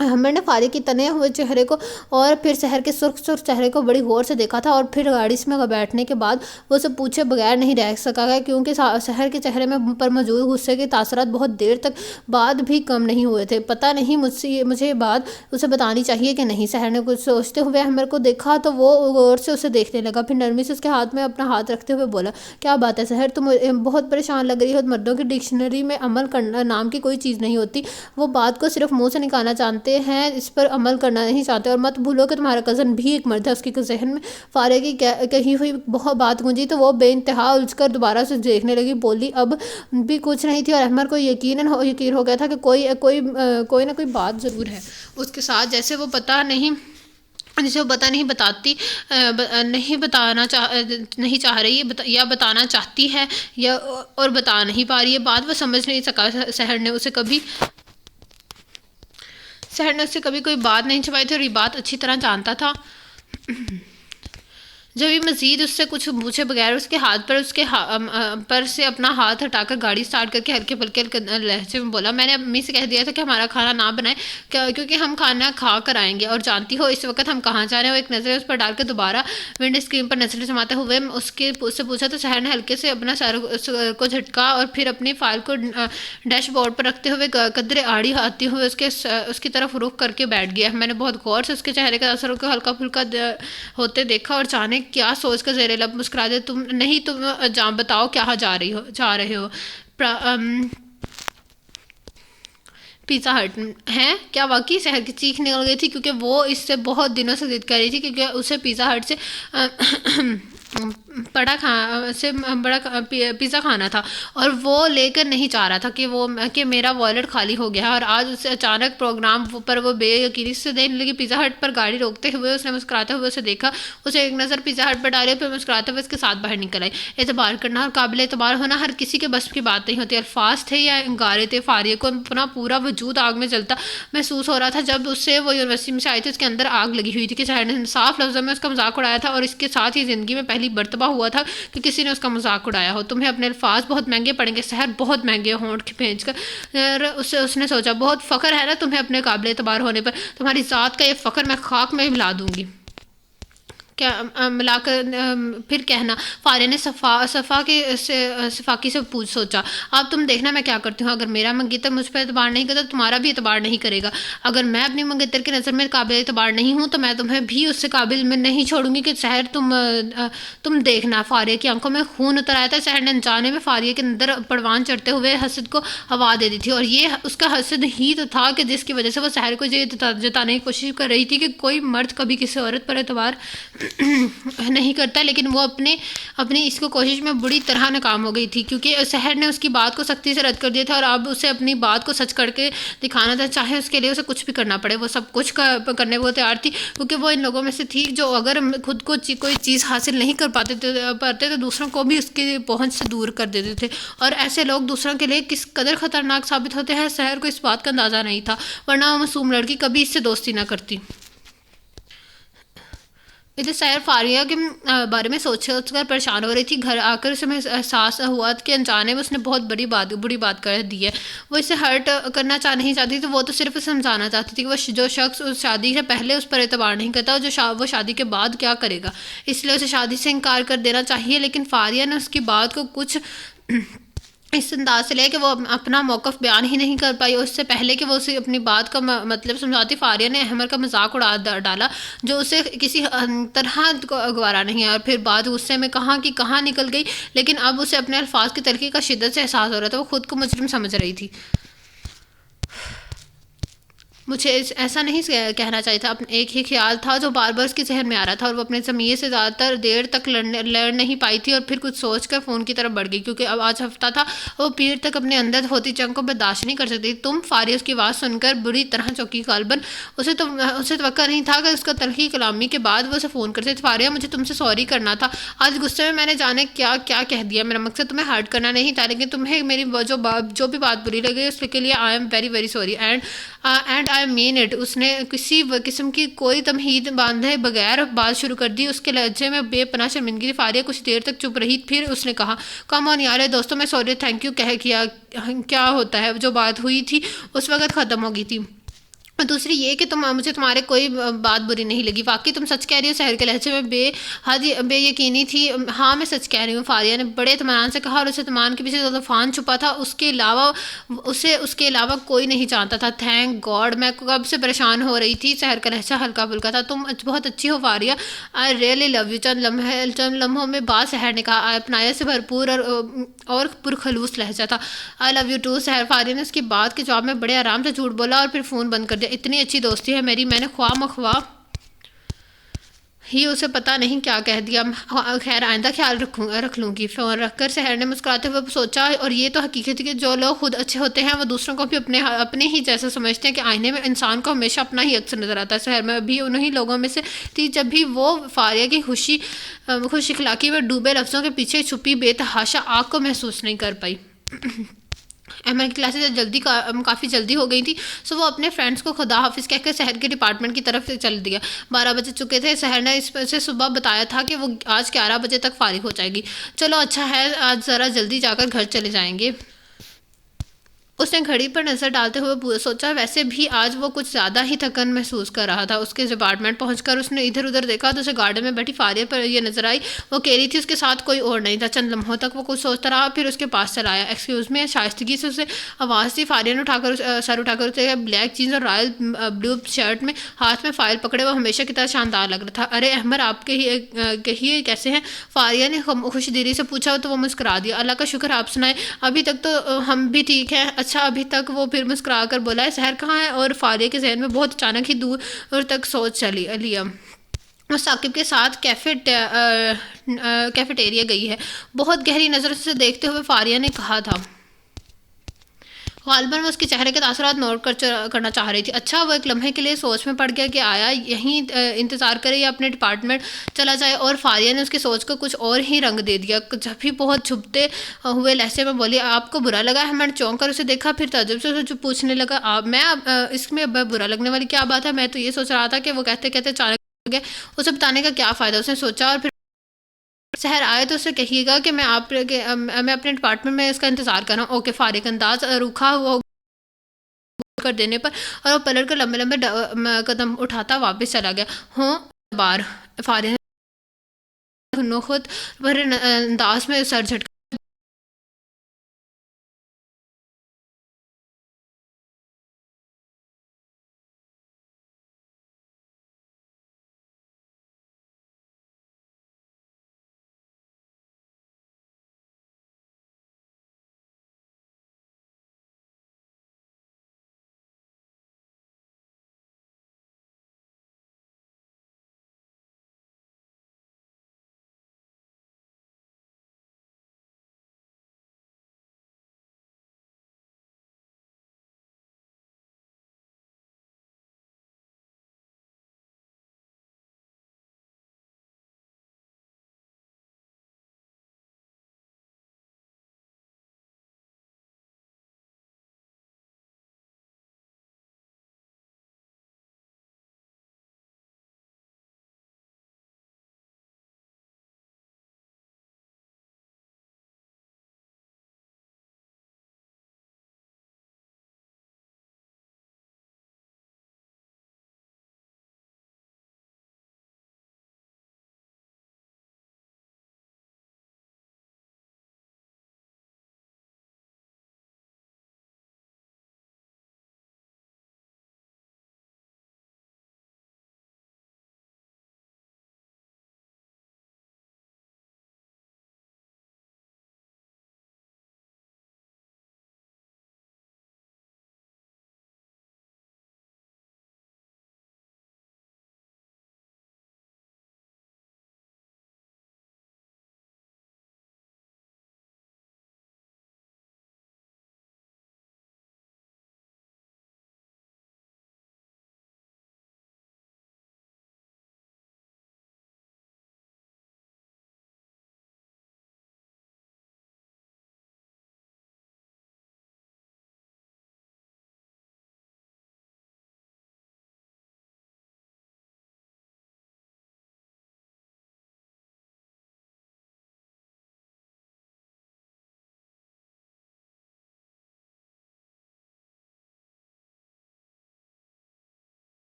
احمر نے فاریہ کے تنے ہوئے چہرے کو اور پھر شہر کے سرخ چہرے کو بڑی غور سے دیکھا تھا، اور پھر گاڑی میں بیٹھنے کے بعد وہ اسے پوچھے بغیر نہیں رہ سکا گا، کیونکہ شہر کے چہرے پر موجود غصے کے تاثرات بہت دیر تک بعد بھی کم نہیں ہوئے تھے۔ پتہ نہیں مجھے یہ بات اسے بتانی چاہیے کہ نہیں۔ شہر نے کچھ سوچتے ہوئے احمر کو دیکھا تو وہ غور سے اسے دیکھنے لگا، پھر نرمی سے اس کے ہاتھ میں اپنا ہاتھ رکھتے ہوئے بولا، کیا بات ہے شہر، تم بہت پریشان لگ رہی ہو۔ مردوں کی ڈکشنری میں عمل کرنا نام کی کوئی چیز نہیں ہوتی، وہ بات کو صرف منہ سے نکالنا جانتے ہیں، اس پر عمل کرنا نہیں چاہتے۔ اور مت بھولو کہ تمہارا کزن بھی ایک مرد ہے۔ اس کے ذہن میں فاریہ کی کہی ہوئی بہت بات گونجی تو وہ بے انتہا الجھ کر دوبارہ سے دیکھنے لگی، بولی، اب بھی کچھ نہیں تھی، اور احمر کو یقین ہو گیا تھا کہ کوئی نہ کوئی بات ضرور ہے اس کے ساتھ، جسے وہ بتا نہیں چاہ رہی یا بتانا چاہتی ہے اور بتا نہیں پا رہی ہے۔ بات وہ سمجھ نہیں سکا۔ شہر نے اسے کبھی کوئی بات نہیں چھپائی تھی، اور یہ بات اچھی طرح جانتا تھا۔ جب یہ مزید اس سے کچھ پوچھے بغیر اس کے ہاتھ پر سے اپنا ہاتھ ہٹا کر گاڑی سٹارٹ کر کے ہلکے پھلکے لہجے میں بولا، میں نے امی سے کہہ دیا تھا کہ ہمارا کھانا نہ بنائیں، کیونکہ ہم کھانا کھا کر آئیں گے، اور جانتی ہو اس وقت ہم کہاں جا رہے ہیں۔ وہ ایک نظر اس پر ڈال کے دوبارہ ونڈو اسکرین پر نظر جماتے ہوئے اس سے پوچھا تو شہر نے ہلکے سے اپنا سر کو جھٹکا، اور پھر اپنی فائل کو ڈیش بورڈ پر رکھتے ہوئے قدرے آڑی آتی ہوئے اس کی طرف رخ کر کے بیٹھ گیا۔ میں نے بہت غور سے اس کے چہرے کے اثروں کو ہلکا پھلکا ہوتے دیکھا، اور جانے کیا سوچ کر زیر لب مسکرا دیا، تم بتاؤ کیا جا رہے ہو؟ پیزا ہٹ ہے کیا؟ واقعی؟ شہر کی چیخ نکل گئی تھی، کیونکہ وہ اس سے بہت دنوں سے ضد کر رہی تھی، کیونکہ اسے پیزا ہٹ سے بڑا پیزا کھانا تھا، اور وہ لے کر نہیں چاہ رہا تھا کہ میرا والیٹ خالی ہو گیا ہے۔ اور آج اسے اچانک پروگرام پر وہ بے یقینی سے دینے لگی۔ پیزا ہٹ پر گاڑی روکتے ہوئے اس نے مسکراتے ہوئے اسے دیکھا، اسے ایک نظر پیزا ہٹ پر ڈالی، پھر مسکراتے ہوئے اس کے ساتھ باہر نکل آئی۔ اعتبار کرنا اور قابل اعتبار ہونا ہر کسی کے بس کی بات نہیں ہوتی۔ الفاظ تھے یا انگارے تھے، فاریہ کو اپنا پورا وجود آگ میں جلتا محسوس ہو رہا تھا۔ جب اسے وہ یونیورسٹی میں سے آئی تھی، اس کے اندر آگ لگی ہوئی تھی کہ شہر نے صاف لفظوں میں اس کا مذاق اڑایا تھا، اور اس کے ساتھ ہی زندگی میں پہلی مرتبہ ہوا تھا کہ کسی نے اس کا مذاق اڑایا ہو۔ تمہیں اپنے الفاظ بہت مہنگے پڑیں گے شہر، بہت مہنگے۔ ہونٹ بھینچ کر اس نے سوچا، بہت فخر ہے نا تمہیں اپنے قابل اعتبار ہونے پر، تمہاری ذات کا یہ فخر میں خاک میں ملا دوں گی۔ کیا ملا کر پھر کہنا فاریہ نے صفا کے صفاقی سے سوچا اب تم دیکھنا میں کیا کرتی ہوں، اگر میرا منگیتر مجھ پر اعتبار نہیں کرتا تو تمہارا بھی اعتبار نہیں کرے گا، اگر میں اپنی منگیتر کی نظر میں قابل اعتبار نہیں ہوں تو میں تمہیں بھی اس سے قابل میں نہیں چھوڑوں گی کہ سحر تم دیکھنا۔ فاریہ کی آنکھوں میں خون اتر آیا تھا، سحر نے انجانے میں فاریہ کے اندر پروان چڑھتے ہوئے حسد کو ہوا دے دی تھی، اور یہ اس کا حسد ہی تو تھا کہ جس کی وجہ سے وہ سحر کو یہ جتانے کی کوشش کر رہی تھی کہ کوئی مرد کبھی کسی عورت پر اعتبار نہیں کرتا، لیکن وہ اپنی اس کو کوشش میں بری طرح ناکام ہو گئی تھی، کیونکہ سحر نے اس کی بات کو سختی سے رد کر دیا تھا اور اب اسے اپنی بات کو سچ کر کے دکھانا تھا، چاہے اس کے لیے اسے کچھ بھی کرنا پڑے۔ وہ سب کچھ کرنے کو تیار تھی، کیونکہ وہ ان لوگوں میں سے تھی جو اگر خود کو کوئی چیز حاصل نہیں کر پاتے تو دوسروں کو بھی اس کی پہنچ سے دور کر دیتے تھے، اور ایسے لوگ دوسروں کے لیے کس قدر خطرناک ثابت ہوتے ہیں سحر کو اس بات کا اندازہ نہیں تھا، ورنہ وہ معصوم لڑکی کبھی اس سے دوستی نہ کرتی۔ ادھر سحر فاریہ کے بارے میں سوچ کر پریشان ہو رہی تھی، گھر آ کر اسے احساس ہوا کہ انجانے میں اس نے بہت بری بات کر دی ہے، وہ اسے ہرٹ کرنا نہیں چاہتی تھی، وہ تو صرف اسے سمجھانا چاہتی تھی کہ وہ جو شخص اس شادی سے پہلے اس پر اعتبار نہیں کرتا وہ شادی کے بعد کیا کرے گا، اس لیے اسے شادی سے انکار کر دینا چاہیے، لیکن فاریہ نے اس کی بات کو کچھ اس انداز سے لے کہ وہ اپنا موقف بیان ہی نہیں کر پائی، اور اس سے پہلے کہ وہ اسے اپنی بات کا مطلب سمجھاتی فاریہ نے احمد کا مذاق اڑا ڈالا جو اسے کسی طرح گوارا نہیں ہے، اور پھر بات غصے میں کہاں نکل گئی، لیکن اب اسے اپنے الفاظ کی تلخی کا شدت سے احساس ہو رہا تھا، وہ خود کو مجرم سمجھ رہی تھی۔ مجھے ایسا نہیں کہنا چاہیے تھا، ایک ہی خیال تھا جو بار بار اس کے ذہن میں آ رہا تھا، اور وہ اپنے ضمیر سے زیادہ دیر تک لڑ نہیں پائی تھی، اور پھر کچھ سوچ کر فون کی طرف بڑھ گئی، کیونکہ اب آج ہفتہ تھا، وہ پیر تک اپنے اندر ہوتی جنگ کو برداشت نہیں کر سکتی۔ تم فاریہ اس کی آواز سن کر بری طرح چونکی، غالباً اسے توقع نہیں تھا کہ اس کا تلخی کلامی کے بعد وہ اسے فون کرتے۔ فاریہ مجھے تم سے سوری کرنا تھا، آج غصے میں نے جانے کیا کہہ دیا، میرا مقصد تمہیں ہرٹ کرنا نہیں تھا، لیکن تمہیں میری جو بھی بات بری لگی اس کے لیے I am very very sorry and I mean it. اس نے کسی قسم کی کوئی تمہید باندھے بغیر بات شروع کر دی، اس کے لہجے میں بے پناہ شرمندگی تھی۔ فاریہ کچھ دیر تک چپ رہی، پھر اس نے کہا کم آن یار دوستوں، میں سوری تھینک یو کیا ہوتا ہے، جو بات ہوئی تھی اس وقت ختم ہو گئی تھی، اور دوسری یہ کہ مجھے تمہارے کوئی بات بری نہیں لگی، واقعی تم سچ کہہ رہی ہو۔ سحر کے لہجے میں بے یقینی تھی۔ ہاں میں سچ کہہ رہی ہوں، فاریہ نے بڑے اطمینان سے کہا، اور اسے اطمینان کے پیچھے طوفان چھپا تھا، اس کے علاوہ کوئی نہیں جانتا تھا۔ تھینک گاڈ، میں کب سے پریشان ہو رہی تھی۔ سحر کا لہجہ ہلکا پھلکا تھا۔ تم بہت اچھی ہو Faria, I really love you. چند لمحوں میں بعد سحر نے کہا، اپنائیت سے بھرپور اور پرخلوص لہجہ تھا۔ آئی لو یو ٹو سحر۔ فاریہ نے اس کی بات کے جواب میں بڑے آرام سے جھوٹ بولا اور پھر فون بند کر دیا۔ اتنی اچھی دوستی ہے میری، میں نے خواہ مخواہ ہی اسے پتہ نہیں کیا کہہ دیا، خیر آئندہ خیال رکھ لوں گی۔ فون رکھ کر سحر نے مسکراتے ہوئے سوچا، اور یہ تو حقیقت ہے کہ جو لوگ خود اچھے ہوتے ہیں وہ دوسروں کو بھی اپنے ہی جیسا سمجھتے ہیں، کہ آئینے میں انسان کو ہمیشہ اپنا ہی عکس نظر آتا ہے۔ سحر میں بھی انہی لوگوں میں سے تھی جب بھی وہ فاریہ کی خوش اخلاقی میں ڈوبے لفظوں کے پیچھے چھپی بے تحاشا آگ کو محسوس نہیں کر پائی۔ احمد کی کلاسیں کافی جلدی ہو گئی تھی، سو وہ اپنے فرینڈز کو خدا حافظ کہہ کر سحر کے ڈپارٹمنٹ کی طرف چل دیا۔ 12 بج چکے تھے۔ سحر نے اسے صبح بتایا تھا کہ وہ آج 11 بجے تک فارغ ہو جائے گی۔ چلو اچھا ہے، آج ذرا جلدی جا کر گھر چلے جائیں گے۔ اس نے گھڑی پر نظر ڈالتے ہوئے سوچا، ویسے بھی آج وہ کچھ زیادہ ہی تھکن محسوس کر رہا تھا۔ اس کے ڈپارٹمنٹ پہنچ کر اس نے ادھر ادھر دیکھا تو اسے گارڈن میں بیٹھی فاریہ پر یہ نظر آئی، وہ اکیلی تھی، اس کے ساتھ کوئی اور نہیں تھا۔ چند لمحوں تک وہ کچھ سوچتا رہا، پھر اس کے پاس چلا آیا۔ ایکسکیوز می، شائستگی سے اسے آواز دی۔ فاریہ نے سر اٹھا کر اسے بلیک جینز اور رائل بلو شرٹ میں ہاتھ میں فائل پکڑے وہ ہمیشہ کی طرح شاندار لگ رہا تھا۔ ارے احمد، آپ کہیے کیسے ہیں؟ فاریہ نے خوش دلی سے پوچھا تو وہ مسکرا دیا۔ اللہ کا شکر، آپ سنائیں؟ ابھی تک تو ہم بھی ٹھیک ہیں۔ اچھا، ابھی تک؟ وہ پھر مسکرا کر بولا، سحر کہاں ہے؟ اور فاریہ کے ذہن میں بہت اچانک ہی دور تک سوچ چلی لیا۔ وہ ثاقب کے ساتھ کیفیٹیریا گئی ہے، بہت گہری نظر سے دیکھتے ہوئے فاریہ نے کہا تھا۔ غالباً وہ اس کے چہرے کے تاثرات نوٹ کرنا چاہ رہی تھی۔ اچھا، وہ ایک لمحے کے لیے سوچ میں پڑ گیا کہ آیا یہیں انتظار کرے یا اپنے ڈپارٹمنٹ چلا جائے، اور فاریہ نے اس کی سوچ کو کچھ اور ہی رنگ دے دیا۔ جب بھی بہت چھپتے ہوئے لہجے میں بولی، آپ کو برا لگا؟ احمد چونک کر اسے دیکھا، پھر تعجب سے اسے پوچھنے لگا، اس میں برا لگنے والی کیا بات ہے؟ میں تو یہ سوچ رہا تھا کہ وہ کہتے کہتے اچانک گئے، اسے بتانے کا کیا فائدہ؟ اس نے سوچا، اور پھر سحر آئے تو اسے کہیے گا کہ میں اپنے ڈپارٹمنٹ میں اس کا انتظار کر رہا ہوں۔ اوکے۔ فارغ انداز روکھا ہوا کر دینے پر اور وہ پلٹ کر لمبے لمبے قدم اٹھاتا واپس چلا گیا۔ ہوں بار فاریہ انہوں خود پر انداز میں سر جھٹکا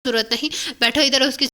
ضرورت نہیں، بیٹھو ادھر اس کی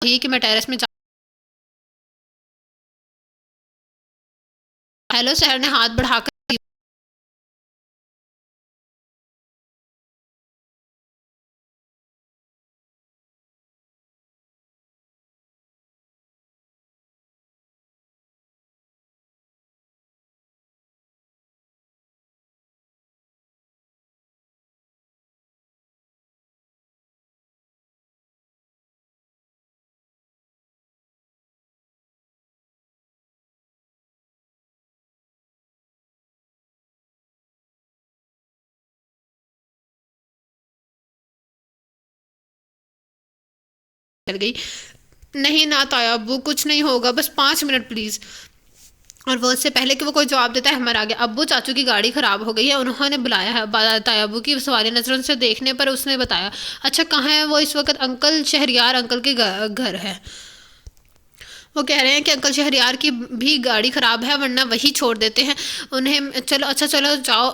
ہی کہ میں ٹیرس میں ہیلو سحر نے ہاتھ بڑھا کر گئی، نہیں نہ تایا ابو کچھ نہیں ہوگا، بس 5 منٹ پلیز۔ اور وہ اس سے پہلے کہ وہ کوئی جواب دیتا ہے ہمر آ گیا، ابو چاچو کی گاڑی خراب ہو گئی ہے، انہوں نے بلایا ہے۔ تایا ابو کی سواری نظروں سے دیکھنے پر اس نے بتایا، اچھا کہاں ہے وہ؟ اس وقت انکل شہریار انکل کے گھر ہے۔ وہ کہہ رہے ہیں کہ انکل شہریار کی بھی گاڑی خراب ہے، ورنہ وہی چھوڑ دیتے ہیں انہیں۔ چلو اچھا چلو جاؤ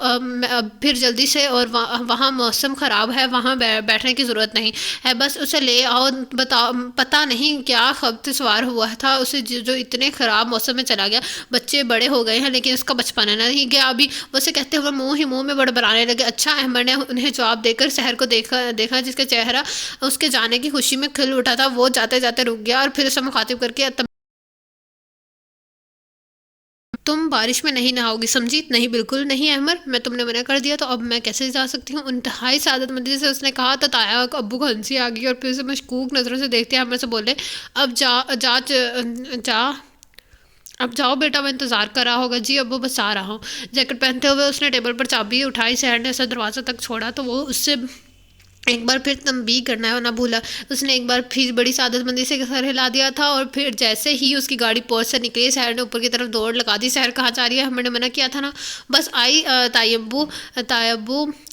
پھر جلدی سے، اور وہاں موسم خراب ہے، وہاں بیٹھنے کی ضرورت نہیں ہے، بس اسے لے آؤ۔ پتہ نہیں کیا خبط سوار ہوا تھا اسے جو اتنے خراب موسم میں چلا گیا۔ بچے بڑے ہو گئے ہیں لیکن اس کا بچپنا نہیں گیا ابھی، وہ اسے کہتے ہوئے منہ میں بڑبڑانے لگے۔ اچھا، احمد نے انہیں جواب دے کر سحر کو دیکھا جس کا چہرہ اس کے جانے کی خوشی میں کھل اٹھا تھا۔ وہ جاتے جاتے رک گیا اور پھر اسے مخاطب کر کے، تم بارش میں نہیں نہاؤ گی سمجھی؟ نہیں بالکل نہیں احمد، میں تم نے منع کر دیا تو اب میں کیسے جا سکتی ہوں؟ انتہائی سعادت مندی سے اس نے کہا تو تایا ابو کو ہنسی آ گئی اور پھر اسے مشکوک نظروں سے دیکھتے احمد سے بولے، اب جا اب جاؤ بیٹا، میں انتظار کر رہا ہوگا۔ جی ابو بس آ رہا ہوں۔ جیکٹ پہنتے ہوئے اس نے ٹیبل پر چابی اٹھائی، سحر نے اسے دروازہ تک چھوڑا تو وہ اس سے ایک بار پھر تنبیہ کرنا ہے نہ بھولا۔ اس نے ایک بار پھر بڑی سعادت مندی سے سر ہلا دیا تھا اور پھر جیسے ہی اس کی گاڑی پورٹ سے نکلی، سحر نے اوپر کی طرف دوڑ لگا دی۔ سحر کہاں جا رہی ہے؟ ہم نے منع کیا تھا نا، بس آئی۔ تایبو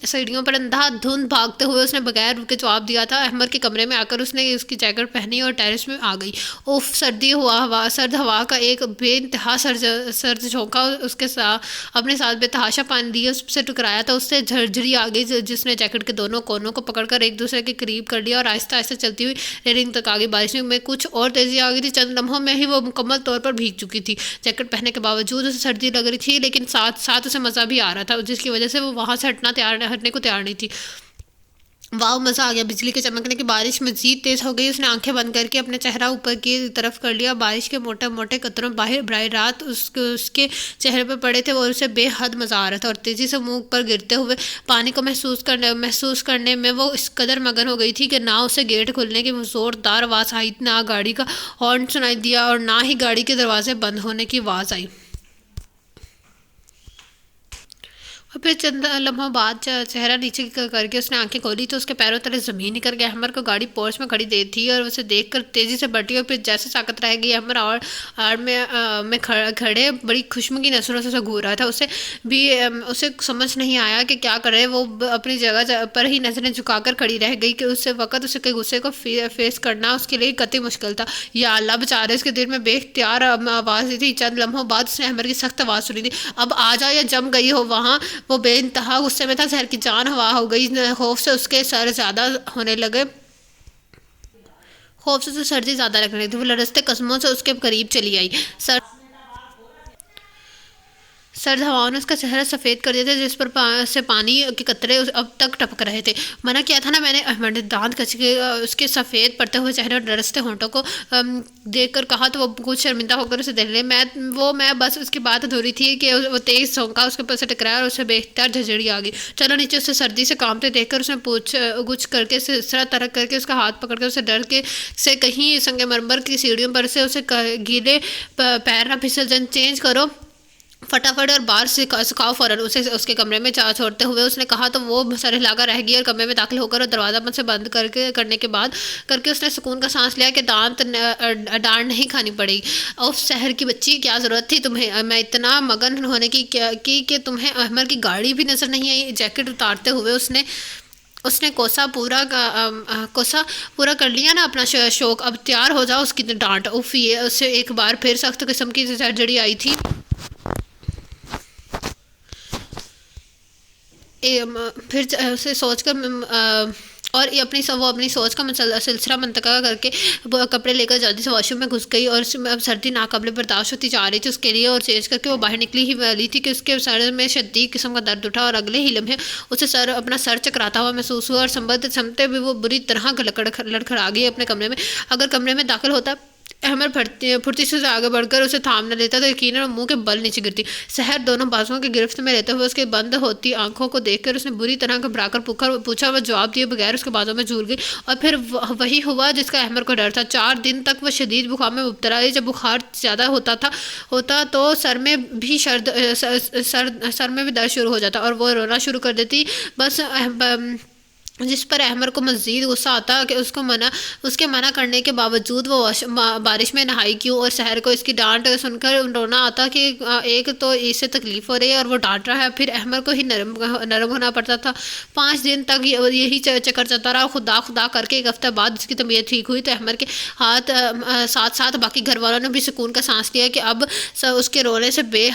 سیڑھیوں پر اندھا دھند بھاگتے ہوئے اس نے بغیر رکے جواب دیا تھا۔ احمد کے کمرے میں آ کر اس نے اس کی جیکٹ پہنی اور ٹیرس میں آ گئی۔ اوف، سرد ہوا کا ایک بے انتہا سرد جھونکا اس کے اپنے ساتھ بے تحاشا پانی دیے اس سے ٹکرایا تو اس سے جھرجھری آ گئی، جس نے جیکٹ کے دونوں کونوں کو پکڑ کر ایک دوسرے کے قریب کر لیا اور آہستہ آہستہ چلتی ہوئی ریلنگ تک آ گئی۔ بارش میں کچھ اور تیزی آ گئی تھی، چند لمحوں میں ہی وہ مکمل طور پر بھیگ چکی تھی۔ جیکٹ پہننے کے باوجود اسے سردی لگ رہی تھی لیکن ساتھ ساتھ اسے مزہ بھی آ رہا تھا، جس کی وجہ سے وہ وہاں سے ہٹنے کو تیار نہیں تھی۔ واو، مزہ آ گیا۔ بجلی کے چمکنے کی بارش مزید تیز ہو گئی۔ اس نے آنکھیں بند کر کے اپنے چہرہ اوپر کی طرف کر لیا۔ بارش کے موٹے موٹے قطروں براہ راست اس کے چہرے پر پڑے تھے اور اسے بے حد مزہ آ رہا تھا، اور تیزی سے منہ پر گرتے ہوئے پانی کو محسوس کرنے میں وہ اس قدر مگن ہو گئی تھی کہ نہ اسے گیٹ کھلنے کی زوردار آواز آئی، نہ گاڑی کا ہارن سنائی دیا اور نہ ہی گاڑی کے دروازے بند ہونے کی آواز آئی۔ اور پھر چند لمحوں بعد چہرہ نیچے کر کے اس نے آنکھیں کھولی تو اس کے پیروں تلے زمین نکل گئی۔ احمد کو گاڑی پورچ میں کھڑی دیکھی تھی اور اسے دیکھ کر تیزی سے بڑھی اور پھر جیسے طاقت رہ گئی، احمد آڑ میں کھڑے بڑی خوشمگی نظروں سے گھور رہا تھا۔ اسے سمجھ نہیں آیا کہ کیا کرے۔ وہ اپنی جگہ پر ہی نظریں جھکا کر کھڑی رہ گئی کہ اس وقت اسے کے غصے کو فیس کرنا اس کے لیے قطعی مشکل تھا۔ یا اللہ بچارے، اس کے دل میں بے اختیار آواز دی تھی۔ چند لمحوں بعد اس نے احمد کی سخت آواز سنی تھی، اب آ جا یا جم گئی ہو وہاں۔ وہ بے انتہا غصے میں تھا، زہر کی جان ہوا ہو گئی۔ خوف سے اس کے سردی زیادہ لگنے لگی تھی۔ وہ لرزتے قدموں سے اس کے قریب چلی آئی۔ سرد ہواؤں نے اس کا چہرہ سفید کر دیا تھا جس پر سے پانی کے قطرے اب تک ٹپک رہے تھے۔ منع کیا تھا نا میں نے، احمد نے دانت کس کے اس کے سفید پڑتے ہوئے چہرے اور ڈرستے ہونٹوں کو دیکھ کر کہا تو وہ کچھ شرمندہ ہو کر اسے دیکھ لے۔ میں بس اس کی بات ادھوری تھی کہ وہ تیز سونکا اس کے اوپر سے ٹکرایا اور اسے بے اختیار جھجھڑی آ گئی۔ چلو نیچے۔ اسے سردی سے کانپتے دیکھ کر اس نے پوچھ گچھ کر کے اس طرح ترک کر کے اس کا ہاتھ پکڑ کر اسے ڈر کے سے کہیں سنگ مرمر کی سیڑھیوں پر سے اسے گیلے پیر نہ پھسل جائیں، چینج کرو فٹافٹ اور باہر سکھاؤ فوراً۔ اسے اس کے کمرے میں چھوڑتے ہوئے اس نے کہا تو وہ سر ہلا کر رہ گئی اور کمرے میں داخل ہو کر اور دروازہ بند سے بند کرنے کے بعد اس نے سکون کا سانس لیا کہ ڈانٹ نہیں کھانی پڑی۔ اوف سحر کی بچی، کیا ضرورت تھی تمہیں میں اتنا مگن ہونے کی کہ تمہیں احمر کی گاڑی بھی نظر نہیں آئی۔ جیکٹ اتارتے ہوئے اس نے کوسا پورا کر لیا نا اپنا شوق، اب تیار ہو جاؤ۔ اس کی ڈانٹ اف یہ اسے ایک بار پھر سخت قسم کی جھڑی آئی تھی۔ پھر اسے سوچ کر اور وہ اپنی سوچ کا سلسلہ منتقل کر کے کپڑے لے کر جلدی سے واش روم میں گھس گئی اور اب سردی ناقابل برداشت ہوتی جا رہی تھی اس کے لیے، اور چینج کر کے وہ باہر نکلی ہی والی تھی کہ اس کے سر میں شدید قسم کا درد اٹھا اور اگلے ہی لمحے اسے اپنا سر چکراتا ہوا محسوس ہوا اور سمتے بھی وہ بری طرح لڑکھڑا گئی اپنے کمرے میں۔ اگر کمرے میں داخل ہوتا احمد پھرتی سے آگے بڑھ کر اسے تھام نہ لیتا تو یقیناً منہ کے بل نیچے گرتی۔ سحر دونوں بازوؤں کی گرفت میں لیتے ہوئے اس کے بند ہوتی آنکھوں کو دیکھ کر اس نے بری طرح گھبرا کر پوچھا، وہ جواب دیے بغیر اس کے بازوں میں جھول گئی اور پھر وہی ہوا جس کا احمد کو ڈر تھا۔ 4 دن تک وہ شدید بخار میں مبتلا رہی۔ جب بخار زیادہ ہوتا تو سر میں بھی درد شروع ہو جاتا اور وہ رونا شروع کر دیتی، بس جس پر احمد کو مزید غصہ آتا کہ اس کے منع کرنے کے باوجود وہ بارش میں نہائی کیوں، اور سحر کو اس کی ڈانٹ سن کر رونا آتا کہ ایک تو اسے تکلیف ہو رہی ہے اور وہ ڈانٹ رہا ہے، پھر احمد کو ہی نرم ہونا پڑتا تھا۔ 5 دن تک یہی چکر چلتا رہا۔ خدا کر کے 1 ہفتہ بعد اس کی طبیعت ٹھیک ہوئی تو احمد کے ساتھ ساتھ باقی گھر والوں نے بھی سکون کا سانس لیا کہ اب سب اس کے رونے سے بے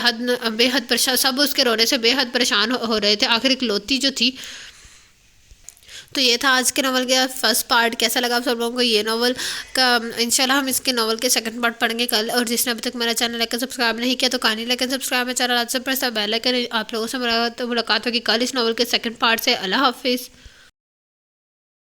حد پریشان ہو رہے تھے، آخر اکلوتی جو تھی۔ تو یہ تھا آج کے ناول کا فرسٹ پارٹ۔ کیسا لگا آپ سب لوگوں کو یہ ناول کا؟ انشاءاللہ ہم اس کے ناول کے سیکنڈ پارٹ پڑھیں گے کل، اور جس نے ابھی تک میرا چینل لائک سبسکرائب نہیں کیا تو کہانی لائک سبسکرائب میں چینل آج سے پریس بیل آئکن۔ آپ لوگوں سے ملاقات ہوگی کل اس ناول کے سیکنڈ پارٹ سے۔ اللہ حافظ۔